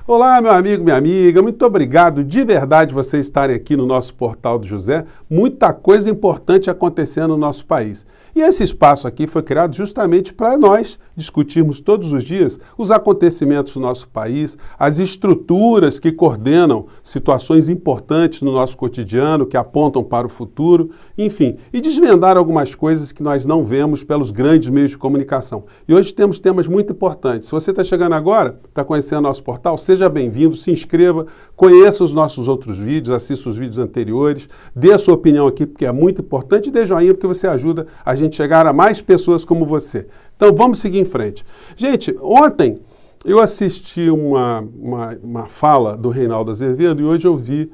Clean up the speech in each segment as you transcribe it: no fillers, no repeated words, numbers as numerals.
Olá, meu amigo, minha amiga, muito obrigado de verdade vocês estarem aqui no nosso Portal do José. Muita coisa importante acontecendo no nosso país. E esse espaço aqui foi criado justamente para nós discutirmos todos os dias os acontecimentos do nosso país, as estruturas que coordenam situações importantes no nosso cotidiano, que apontam para o futuro, enfim, e desvendar algumas coisas que nós não vemos pelos grandes meios de comunicação. E hoje temos temas muito importantes. Se você está chegando agora, está conhecendo nosso portal, seja bem-vindo, se inscreva, conheça os nossos outros vídeos, assista os vídeos anteriores, dê a sua opinião aqui, porque é muito importante, e dê joinha, porque você ajuda a gente chegar a mais pessoas como você. Então, vamos seguir em frente. Gente, ontem eu assisti uma fala do Reinaldo Azevedo e hoje eu vi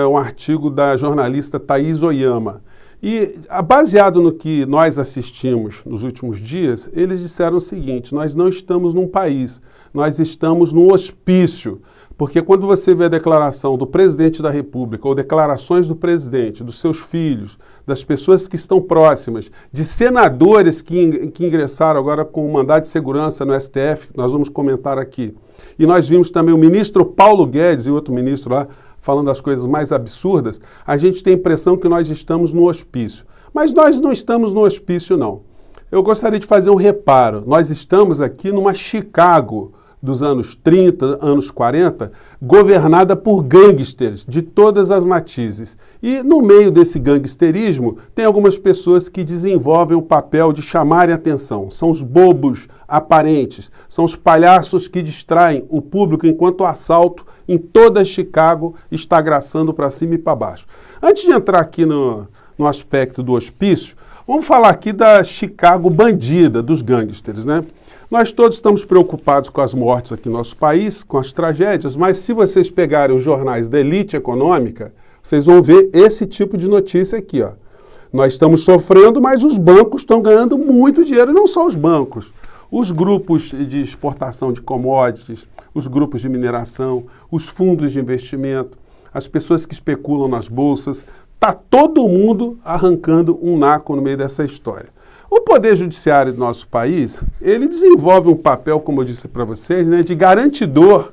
um artigo da jornalista Thaís Oyama. E, baseado no que nós assistimos nos últimos dias, eles disseram o seguinte: nós não estamos num país, nós estamos num hospício. Porque quando você vê a declaração do presidente da República, ou declarações do presidente, dos seus filhos, das pessoas que estão próximas, de senadores que ingressaram agora com o mandado de segurança no STF, nós vamos comentar aqui. E nós vimos também o ministro Paulo Guedes e outro ministro lá, falando as coisas mais absurdas, a gente tem a impressão que nós estamos no hospício. Mas nós não estamos no hospício, não. Eu gostaria de fazer um reparo. Nós estamos aqui numa Chicago dos anos 30, anos 40, governada por gangsters de todas as matizes. E no meio desse gangsterismo, tem algumas pessoas que desenvolvem o papel de chamarem atenção. São os bobos aparentes, são os palhaços que distraem o público enquanto o assalto em toda Chicago está graçando para cima e para baixo. Antes de entrar aqui no aspecto do hospício, vamos falar aqui da Chicago bandida, dos gangsters, né? Nós todos estamos preocupados com as mortes aqui no nosso país, com as tragédias, mas se vocês pegarem os jornais da elite econômica, vocês vão ver esse tipo de notícia aqui, ó. Nós estamos sofrendo, mas os bancos estão ganhando muito dinheiro, e não só os bancos. Os grupos de exportação de commodities, os grupos de mineração, os fundos de investimento, as pessoas que especulam nas bolsas, está todo mundo arrancando um naco no meio dessa história. O Poder Judiciário do nosso país, ele desenvolve um papel, como eu disse para vocês, né, de garantidor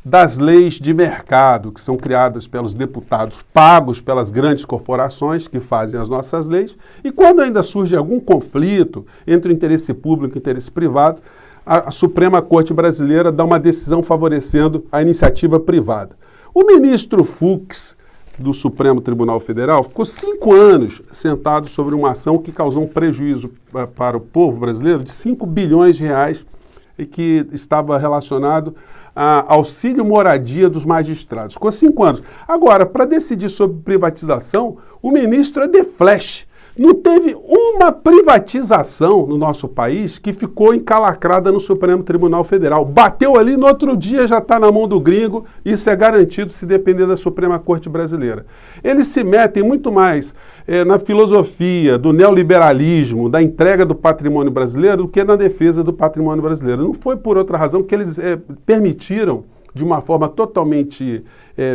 das leis de mercado, que são criadas pelos deputados pagos pelas grandes corporações que fazem as nossas leis, e quando ainda surge algum conflito entre o interesse público e o interesse privado, a Suprema Corte Brasileira dá uma decisão favorecendo a iniciativa privada. O ministro Fux, do Supremo Tribunal Federal, ficou 5 anos sentado sobre uma ação que causou um prejuízo para o povo brasileiro de 5 bilhões de reais e que estava relacionado a auxílio moradia dos magistrados. Ficou 5 anos. Agora, para decidir sobre privatização, o ministro é de flash. Não teve uma privatização no nosso país que ficou encalacrada no Supremo Tribunal Federal. Bateu ali, no outro dia já está na mão do gringo, isso é garantido se depender da Suprema Corte Brasileira. Eles se metem muito mais na filosofia do neoliberalismo, da entrega do patrimônio brasileiro, do que na defesa do patrimônio brasileiro. Não foi por outra razão que eles permitiram, de uma forma totalmente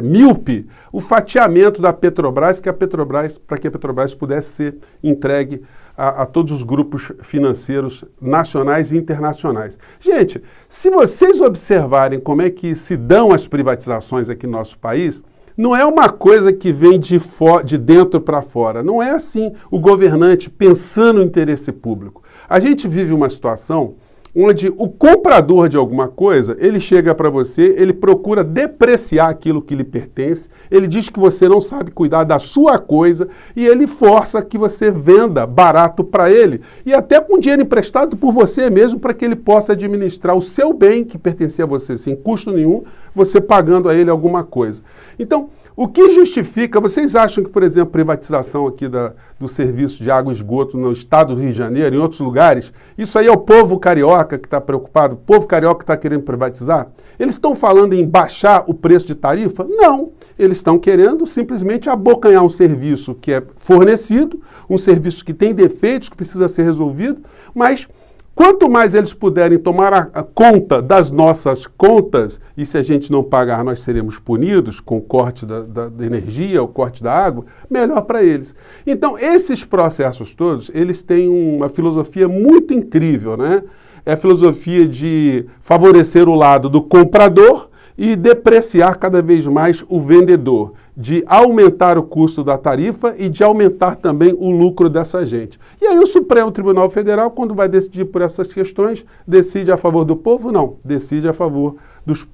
míope, o fatiamento da Petrobras, para que a Petrobras pudesse ser entregue a todos os grupos financeiros nacionais e internacionais. Gente, se vocês observarem como é que se dão as privatizações aqui no nosso país, não é uma coisa que vem de dentro para fora. Não é assim o governante pensando no interesse público. A gente vive uma situação onde o comprador de alguma coisa, ele chega para você, ele procura depreciar aquilo que lhe pertence, ele diz que você não sabe cuidar da sua coisa e ele força que você venda barato para ele e até com dinheiro emprestado por você mesmo para que ele possa administrar o seu bem que pertencia a você sem custo nenhum, você pagando a ele alguma coisa. Então, o que justifica, vocês acham que, por exemplo, privatização aqui do serviço de água e esgoto no estado do Rio de Janeiro, em outros lugares, isso aí é o povo carioca que está preocupado, o povo carioca que está querendo privatizar? Eles estão falando em baixar o preço de tarifa? Não, eles estão querendo simplesmente abocanhar um serviço que é fornecido, um serviço que tem defeitos, que precisa ser resolvido, mas quanto mais eles puderem tomar a conta das nossas contas, e se a gente não pagar, nós seremos punidos com o corte da energia, o corte da água, melhor para eles. Então, esses processos todos, eles têm uma filosofia muito incrível, né? É a filosofia de favorecer o lado do comprador e depreciar cada vez mais o vendedor, de aumentar o custo da tarifa e de aumentar também o lucro dessa gente. E aí o Supremo Tribunal Federal, quando vai decidir por essas questões, decide a favor do povo? Não, decide a favor dos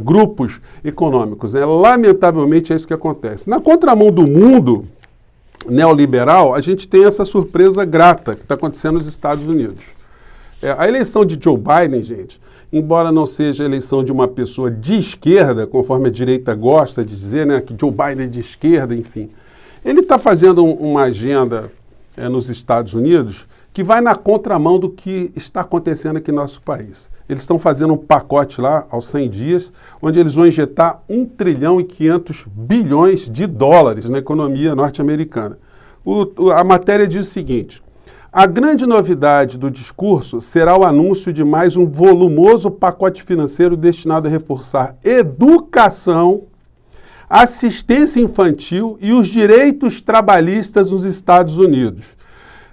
grupos econômicos, né? Lamentavelmente é isso que acontece. Na contramão do mundo neoliberal, a gente tem essa surpresa grata que está acontecendo nos Estados Unidos. A eleição de Joe Biden, gente, embora não seja a eleição de uma pessoa de esquerda, conforme a direita gosta de dizer, né, que Joe Biden é de esquerda, enfim, ele está fazendo uma agenda nos Estados Unidos que vai na contramão do que está acontecendo aqui no nosso país. Eles estão fazendo um pacote lá, aos 100 dias, onde eles vão injetar 1 trilhão e 500 bilhões de dólares na economia norte-americana. A matéria diz o seguinte: a grande novidade do discurso será o anúncio de mais um volumoso pacote financeiro destinado a reforçar educação, assistência infantil e os direitos trabalhistas nos Estados Unidos.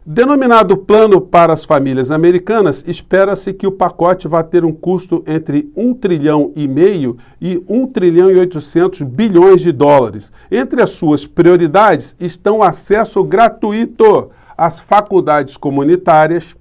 Denominado Plano para as Famílias Americanas, espera-se que o pacote vá ter um custo entre 1,5 trilhão e 1 trilhão e 800 bilhões de dólares. Entre as suas prioridades estão acesso gratuito às faculdades comunitárias,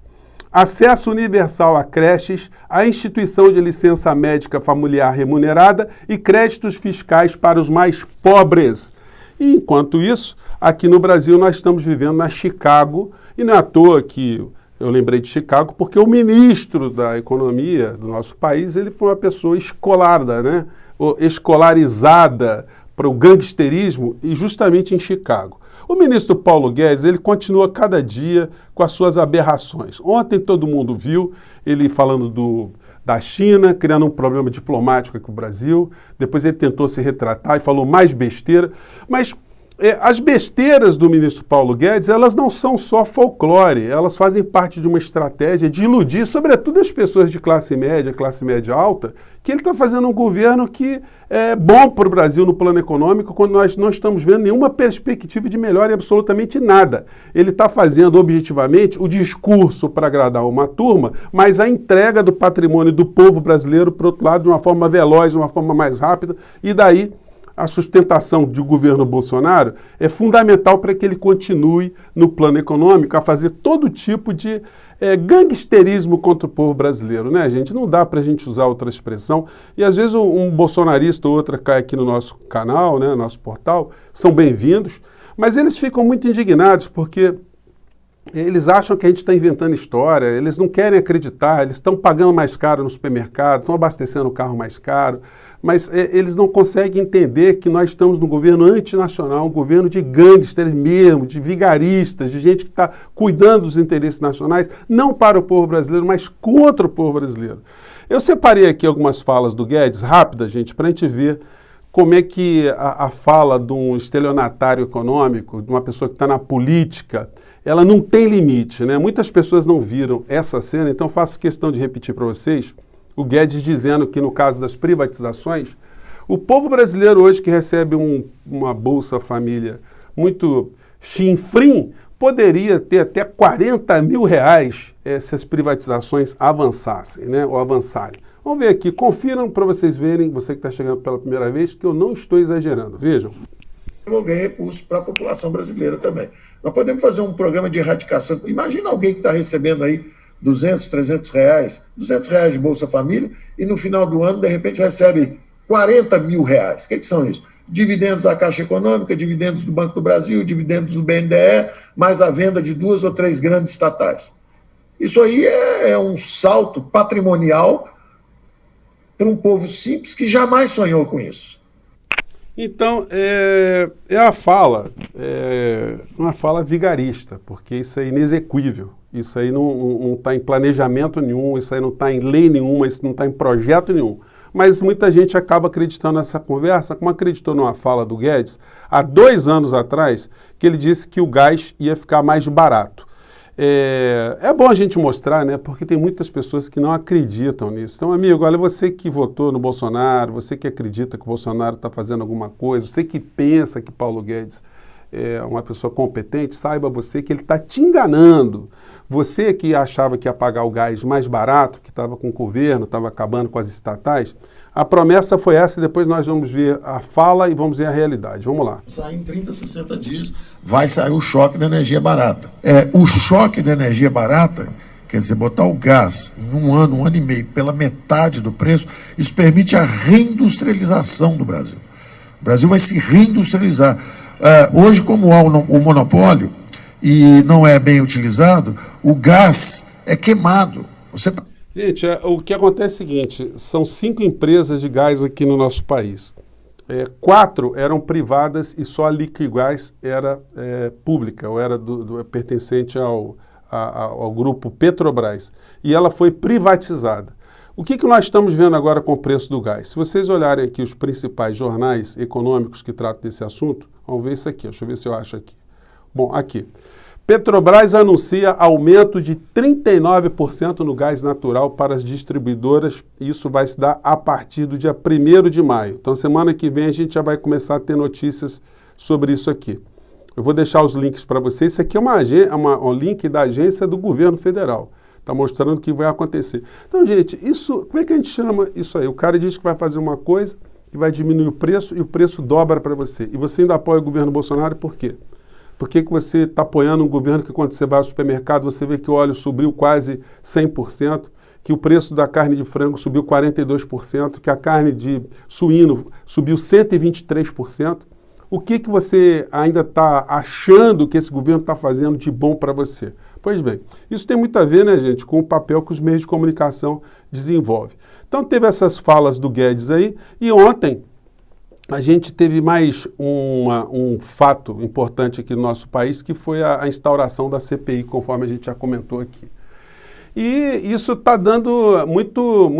acesso universal a creches, a instituição de licença médica familiar remunerada e créditos fiscais para os mais pobres. E, enquanto isso, aqui no Brasil nós estamos vivendo na Chicago, e não é à toa que eu lembrei de Chicago, porque o ministro da economia do nosso país, ele foi uma pessoa escolada, né? Ou escolarizada para o gangsterismo, e justamente em Chicago. O ministro Paulo Guedes, ele continua cada dia com as suas aberrações. Ontem todo mundo viu ele falando da China, criando um problema diplomático aqui no Brasil. Depois ele tentou se retratar e falou mais besteira. Mas as besteiras do ministro Paulo Guedes, elas não são só folclore, elas fazem parte de uma estratégia de iludir, sobretudo as pessoas de classe média alta, que ele está fazendo um governo que é bom para o Brasil no plano econômico, quando nós não estamos vendo nenhuma perspectiva de melhora em absolutamente nada. Ele está fazendo objetivamente o discurso para agradar uma turma, mas a entrega do patrimônio do povo brasileiro, por outro lado, de uma forma veloz, de uma forma mais rápida, e daí a sustentação do governo Bolsonaro é fundamental para que ele continue no plano econômico a fazer todo tipo de gangsterismo contra o povo brasileiro, né, gente? Não dá para a gente usar outra expressão. E às vezes um bolsonarista ou outra cai aqui no nosso canal, né, nosso portal, são bem-vindos, mas eles ficam muito indignados porque eles acham que a gente está inventando história, eles não querem acreditar, eles estão pagando mais caro no supermercado, estão abastecendo o carro mais caro, mas eles não conseguem entender que nós estamos num governo antinacional, um governo de gangsters mesmo, de vigaristas, de gente que está cuidando dos interesses nacionais, não para o povo brasileiro, mas contra o povo brasileiro. Eu separei aqui algumas falas do Guedes, rápidas, gente, para a gente ver como é que a fala de um estelionatário econômico, de uma pessoa que está na política, ela não tem limite, né? Muitas pessoas não viram essa cena, então faço questão de repetir para vocês o Guedes dizendo que no caso das privatizações, o povo brasileiro hoje que recebe uma Bolsa Família muito chinfrim, poderia ter até 40 mil reais se as privatizações avançassem, né? Ou avançarem. Vamos ver aqui, confiram para vocês verem, você que está chegando pela primeira vez, que eu não estou exagerando. Vejam. Devolver recursos para a população brasileira também. Nós podemos fazer um programa de erradicação. Imagina alguém que está recebendo aí 200, 300 reais, 200 reais de Bolsa Família, e no final do ano, de repente, recebe 40 mil reais. O que são isso? Dividendos da Caixa Econômica, dividendos do Banco do Brasil, dividendos do BNDE, mais a venda de 2 ou 3 grandes estatais. Isso aí é um salto patrimonial para um povo simples que jamais sonhou com isso. Então, uma fala vigarista, porque isso é inexequível, isso aí não está em planejamento nenhum, isso aí não está em lei nenhuma, isso não está em projeto nenhum. Mas muita gente acaba acreditando nessa conversa, como acreditou numa fala do Guedes, há 2 anos atrás, que ele disse que o gás ia ficar mais barato. É bom a gente mostrar, né? Porque tem muitas pessoas que não acreditam nisso. Então, amigo, olha, você que votou no Bolsonaro, você que acredita que o Bolsonaro está fazendo alguma coisa, você que pensa que Paulo Guedes uma pessoa competente, saiba você que ele está te enganando. Você que achava que ia pagar o gás mais barato, que estava com o governo, estava acabando com as estatais, a promessa foi essa e depois nós vamos ver a fala e vamos ver a realidade. Vamos lá. Sai em 30, 60 dias, vai sair o choque da energia barata. O choque da energia barata, quer dizer, botar o gás em um ano e meio pela metade do preço, isso permite a reindustrialização do Brasil. O Brasil vai se reindustrializar. Hoje, como há o monopólio e não é bem utilizado, o gás é queimado. Gente, o que acontece é o seguinte, são 5 empresas de gás aqui no nosso país. 4 eram privadas e só a Liquigás era pública, ou era pertencente ao grupo Petrobras. E ela foi privatizada. O que nós estamos vendo agora com o preço do gás? Se vocês olharem aqui os principais jornais econômicos que tratam desse assunto, vamos ver isso aqui, deixa eu ver se eu acho aqui. Bom, aqui. Petrobras anuncia aumento de 39% no gás natural para as distribuidoras e isso vai se dar a partir do dia 1º de maio. Então, semana que vem a gente já vai começar a ter notícias sobre isso aqui. Eu vou deixar os links para vocês. Isso aqui é um link da agência do governo federal. Está mostrando o que vai acontecer. Então, gente, como é que a gente chama isso aí? O cara diz que vai fazer uma coisa, que vai diminuir o preço e o preço dobra para você. E você ainda apoia o governo Bolsonaro, por quê? Por que você está apoiando um governo que quando você vai ao supermercado você vê que o óleo subiu quase 100%, que o preço da carne de frango subiu 42%, que a carne de suíno subiu 123%? O que você ainda está achando que esse governo está fazendo de bom para você? Pois bem, isso tem muito a ver, né, gente, com o papel que os meios de comunicação desenvolvem. Então teve essas falas do Guedes aí e ontem a gente teve mais um fato importante aqui no nosso país, que foi a instauração da CPI, conforme a gente já comentou aqui. E isso está dando muito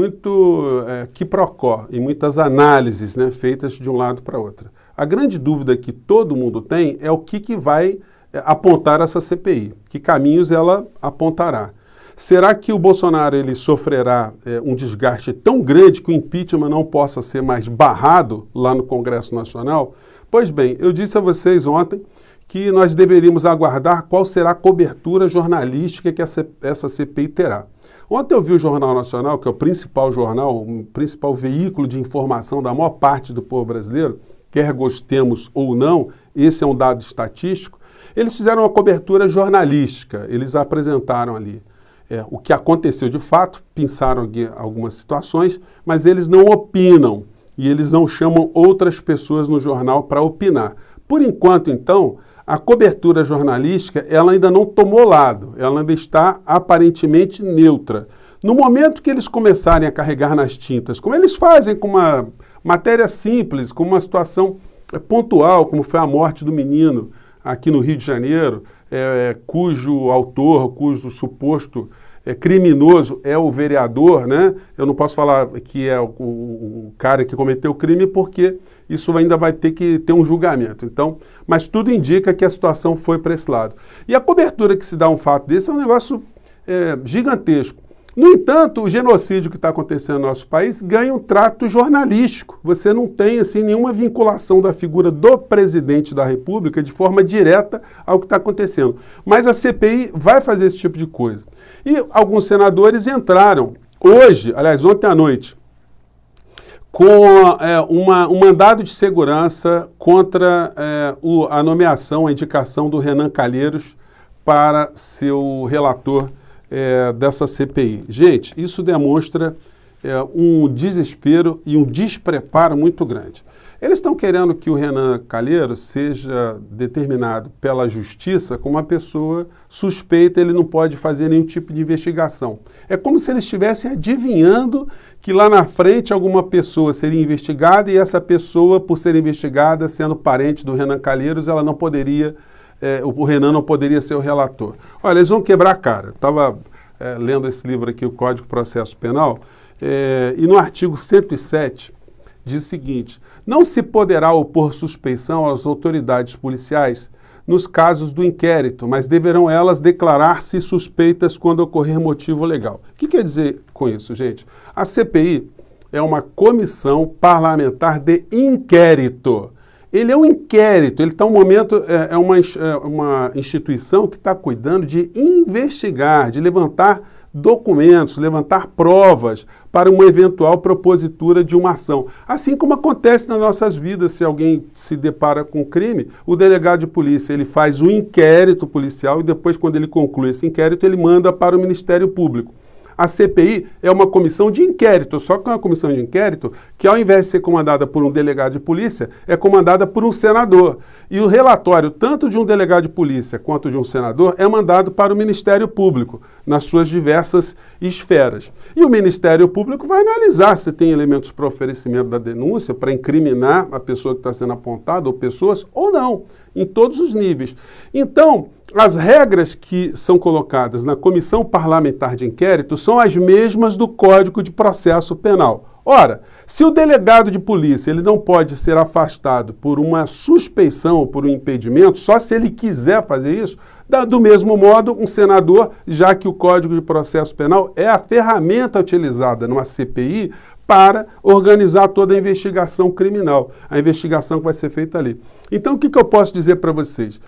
quiprocó e muitas análises, né, feitas de um lado para outro. A grande dúvida que todo mundo tem é o que vai apontar essa CPI, que caminhos ela apontará. Será que o Bolsonaro ele sofrerá um desgaste tão grande que o impeachment não possa ser mais barrado lá no Congresso Nacional? Pois bem, eu disse a vocês ontem que nós deveríamos aguardar qual será a cobertura jornalística que essa CPI terá. Ontem eu vi o Jornal Nacional, que é o principal jornal, o principal veículo de informação da maior parte do povo brasileiro, quer gostemos ou não, esse é um dado estatístico, eles fizeram uma cobertura jornalística, eles apresentaram ali o que aconteceu de fato, pensaram algumas situações, mas eles não opinam e eles não chamam outras pessoas no jornal para opinar. Por enquanto, então, a cobertura jornalística ela ainda não tomou lado, ela ainda está aparentemente neutra. No momento que eles começarem a carregar nas tintas, como eles fazem com uma matéria simples, com uma situação pontual, como foi a morte do menino aqui no Rio de Janeiro, cujo autor, cujo suposto criminoso é o vereador, né? Eu não posso falar que é o cara que cometeu o crime porque isso ainda vai ter que ter um julgamento. Então, mas tudo indica que a situação foi para esse lado. E a cobertura que se dá um fato desse é um negócio gigantesco. No entanto, o genocídio que está acontecendo no nosso país ganha um trato jornalístico. Você não tem assim, nenhuma vinculação da figura do presidente da República de forma direta ao que está acontecendo. Mas a CPI vai fazer esse tipo de coisa. E alguns senadores entraram hoje, aliás, ontem à noite, com um mandado de segurança contra a nomeação, a indicação do Renan Calheiros para ser o relator dessa CPI. Gente, isso demonstra um desespero e um despreparo muito grande. Eles estão querendo que o Renan Calheiros seja determinado pela justiça como uma pessoa suspeita, ele não pode fazer nenhum tipo de investigação. É como se eles estivessem adivinhando que lá na frente alguma pessoa seria investigada e essa pessoa, por ser investigada, sendo parente do Renan Calheiros, ela não poderia o Renan não poderia ser o relator. Olha, eles vão quebrar a cara. Estava lendo esse livro aqui, o Código de Processo Penal, e no artigo 107 diz o seguinte: não se poderá opor suspeição às autoridades policiais nos casos do inquérito, mas deverão elas declarar-se suspeitas quando ocorrer motivo legal. O que quer dizer com isso, gente? A CPI é uma comissão parlamentar de inquérito. ele é um inquérito, ele está um momento, é uma instituição que está cuidando de investigar, de levantar documentos, levantar provas para uma eventual propositura de uma ação. Assim como acontece nas nossas vidas, se alguém se depara com crime, o delegado de polícia ele faz um inquérito policial e depois, quando ele conclui esse inquérito, ele manda para o Ministério Público. A CPI é uma comissão de inquérito, só que é uma comissão de inquérito que, ao invés de ser comandada por um delegado de polícia, é comandada por um senador. E o relatório, tanto de um delegado de polícia quanto de um senador, é mandado para o Ministério Público, nas suas diversas esferas. E o Ministério Público vai analisar se tem elementos para oferecimento da denúncia, para incriminar a pessoa que está sendo apontada, ou pessoas, ou não, em todos os níveis. Então, as regras que são colocadas na Comissão Parlamentar de Inquérito são as mesmas do Código de Processo Penal. Ora, se o delegado de polícia ele não pode ser afastado por uma suspeição ou por um impedimento, só se ele quiser fazer isso, do mesmo modo, um senador, já que o Código de Processo Penal é a ferramenta utilizada numa CPI para organizar toda a investigação criminal, a investigação que vai ser feita ali. Então, o que eu posso dizer para vocês?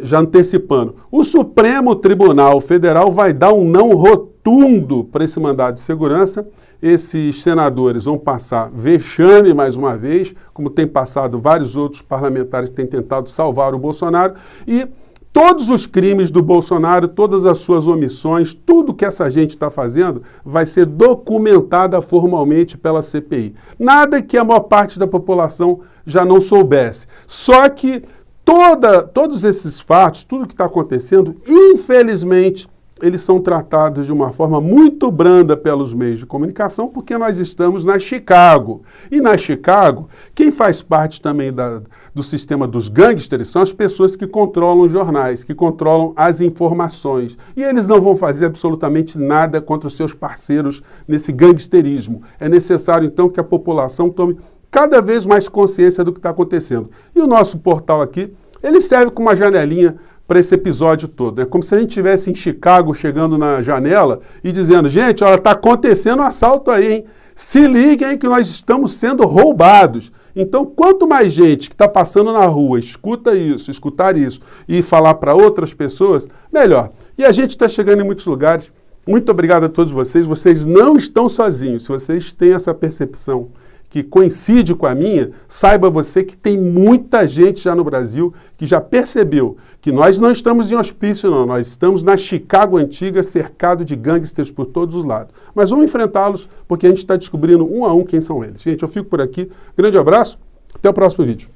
Já antecipando, o Supremo Tribunal Federal vai dar um não rotundo para esse mandado de segurança. Esses senadores vão passar vexame mais uma vez, como tem passado vários outros parlamentares que têm tentado salvar o Bolsonaro, e todos os crimes do Bolsonaro, todas as suas omissões, tudo que essa gente está fazendo vai ser documentada formalmente pela CPI. Nada que a maior parte da população já não soubesse. Só que todos esses fatos, tudo que está acontecendo, infelizmente, eles são tratados de uma forma muito branda pelos meios de comunicação, porque nós estamos na Chicago. E na Chicago, quem faz parte também do sistema dos gangsters são as pessoas que controlam os jornais, que controlam as informações. E eles não vão fazer absolutamente nada contra os seus parceiros nesse gangsterismo. É necessário, então, que a população tome cada vez mais consciência do que está acontecendo. E o nosso portal aqui, ele serve como uma janelinha para esse episódio todo. É como se a gente estivesse em Chicago, chegando na janela e dizendo, gente, olha, está acontecendo um assalto aí, hein? Se liguem que nós estamos sendo roubados. Então, quanto mais gente que está passando na rua escutar isso e falar para outras pessoas, melhor. E a gente está chegando em muitos lugares. Muito obrigado a todos vocês. Vocês não estão sozinhos. Se vocês têm essa percepção que coincide com a minha, saiba você que tem muita gente já no Brasil que já percebeu que nós não estamos em hospício, não. Nós estamos na Chicago antiga, cercado de gangsters por todos os lados. Mas vamos enfrentá-los, porque a gente está descobrindo um a um quem são eles. Gente, eu fico por aqui. Grande abraço, até o próximo vídeo.